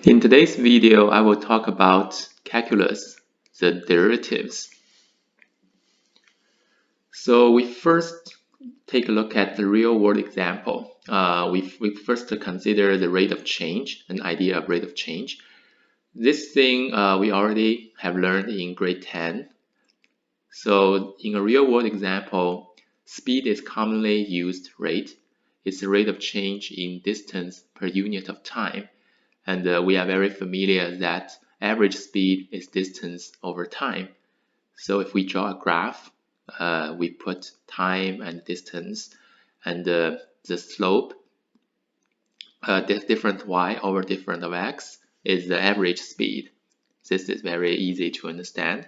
In today's video, I will talk about calculus, the derivatives. So we first take a look at the real-world example. We first consider the rate of change, an idea of rate of change. This thing we already have learned in grade 10. So in a real-world example, speed is commonly used rate. It's the rate of change in distance per unit of time. And we are very familiar that average speed is distance over time. So if we draw a graph, we put time and distance, and the slope, different y over different of x, is the average speed. This is very easy to understand.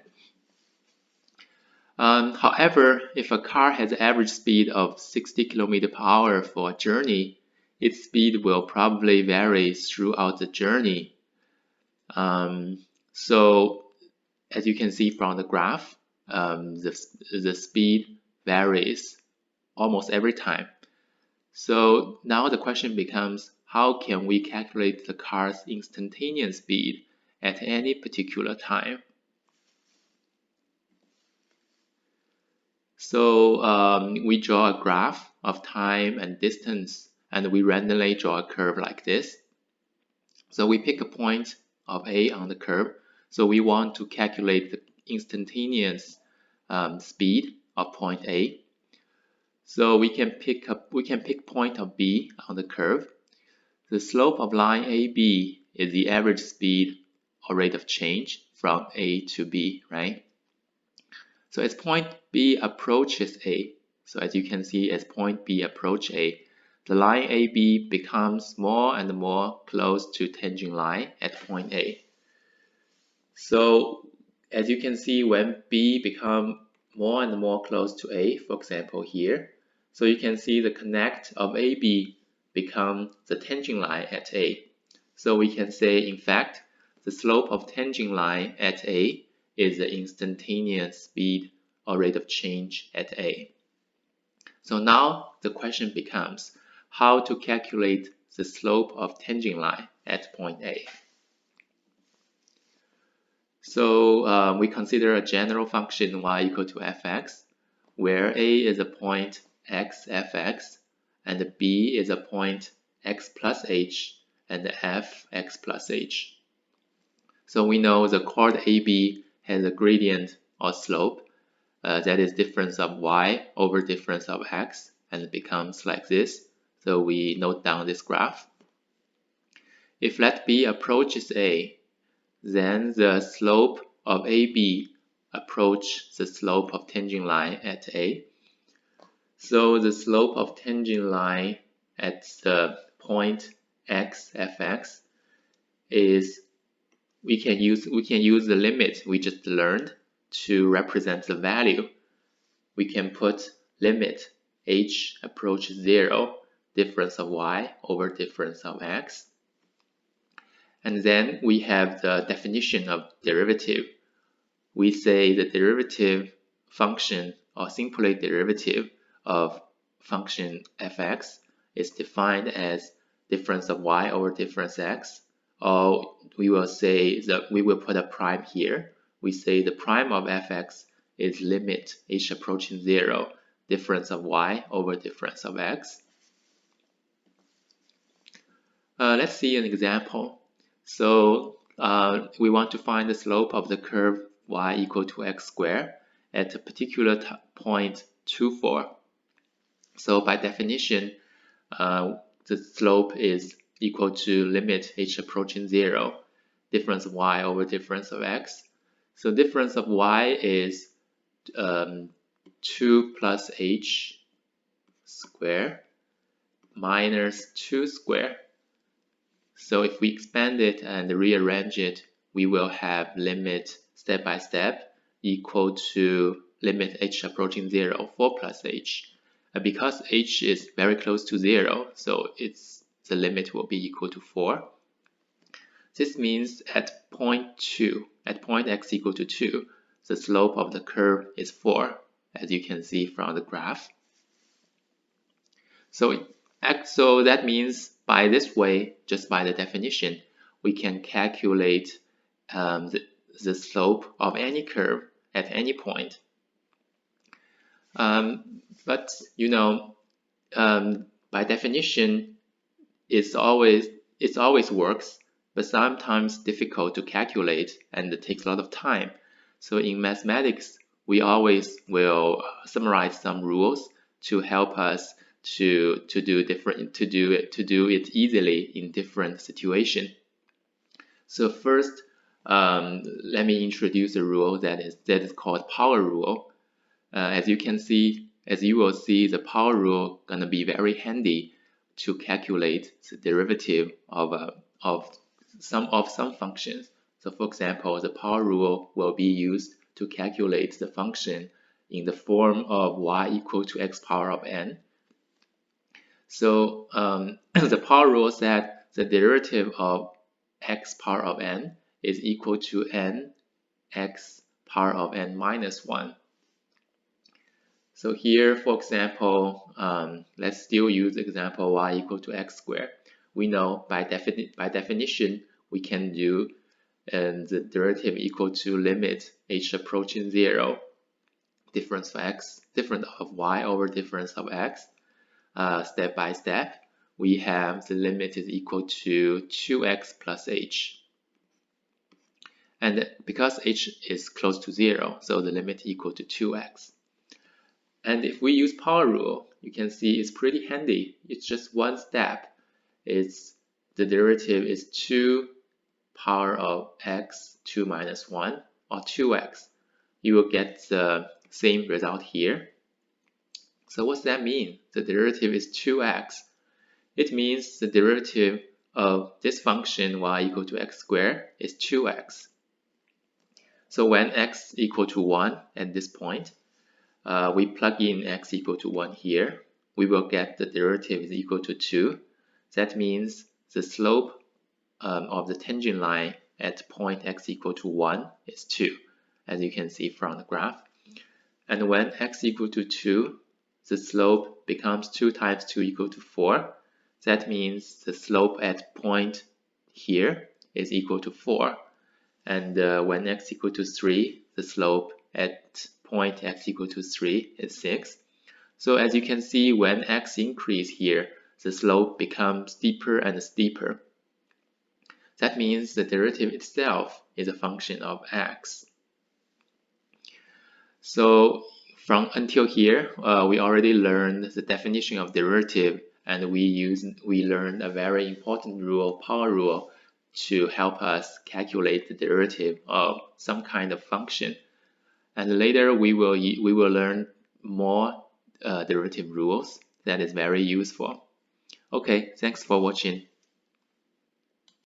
However, if a car has an average speed of 60 km/h for a journey, its speed will probably vary throughout the journey. So as you can see from the graph, the speed varies almost every time. So now the question becomes, how can we calculate the car's instantaneous speed at any particular time? So we draw a graph of time and distance, and we randomly draw a curve like this. So we pick a point of A on the curve. So we want to calculate the instantaneous speed of point A. So we can pick point of B on the curve. The slope of line AB is the average speed or rate of change from A to B, right? So as point B approaches A, so as you can see, as point B approaches A, the line AB becomes more and more close to tangent line at point A. So as you can see, when B becomes more and more close to A, for example here, so you can see the connect of AB become the tangent line at A. So we can say, in fact, the slope of tangent line at A is the instantaneous speed or rate of change at A. So now the question becomes how to calculate the slope of tangent line at point A. So we consider a general function y equal to fx, where A is a point x fx, and B is a point x plus h, and f x plus h. So we know the chord AB has a gradient or slope, that is difference of y over difference of x, and it becomes like this. So we note down this graph. If let B approaches A, then the slope of AB approach the slope of tangent line at A. So the slope of tangent line at the point x fx is, we can use the limit we just learned to represent the value. We can put limit h approaches 0, difference of y over difference of x. And then we have the definition of derivative. We say the derivative function, or simply derivative of function fx, is defined as difference of y over difference x, or we will say that we will put a prime here. We say the prime of fx is limit h approaching 0, difference of y over difference of x. Let's see an example. So we want to find the slope of the curve y equal to x squared at a particular point 2, 4. So by definition, the slope is equal to limit h approaching 0, difference of y over difference of x. So difference of y is 2 plus h squared minus 2 squared. So if we expand it and rearrange it, we will have limit step by step equal to limit h approaching 0, 4 plus h. And because h is very close to 0, so the limit will be equal to 4. This means at point 2, at point x equal to 2, the slope of the curve is 4, as you can see from the graph. So that means by this way, just by the definition, we can calculate the slope of any curve at any point. But you know, by definition, it always works, but sometimes difficult to calculate and it takes a lot of time. So in mathematics, we always will summarize some rules to help us to do it easily in different situations. So first, let me introduce a rule that is called power rule. As you will see, the power rule gonna be very handy to calculate the derivative of some functions. So for example, the power rule will be used to calculate the function in the form of y equal to x power of n. So the power rule said the derivative of x power of n is equal to n x power of n minus 1. So here, for example, let's still use the example y equal to x squared. We know by definition we can do the derivative equal to limit h approaching 0, difference of y over difference of x. Step by step, we have the limit is equal to 2x plus h. And because h is close to 0, so the limit equal to 2x. And if we use power rule, you can see it's pretty handy. It's just one step. The derivative is 2 power of x 2 minus 1, or 2x. You will get the same result here. So what's that mean? The derivative is 2x. It means the derivative of this function y equal to x squared is 2x. So when x equal to 1 at this point, we plug in x equal to 1 here, we will get the derivative is equal to 2. That means the slope of the tangent line at point x equal to 1 is 2, as you can see from the graph. And when x equal to 2, the slope becomes 2 times 2 equal to 4. That means the slope at point here is equal to 4. And when x equal to 3, the slope at point x equal to 3 is 6. So as you can see, when x increase here, the slope becomes steeper and steeper. That means the derivative itself is a function of x. So until here, we already learned the definition of derivative, and we learned a very important rule, power rule, to help us calculate the derivative of some kind of function. And later we will learn more derivative rules that is very useful. Okay, thanks for watching.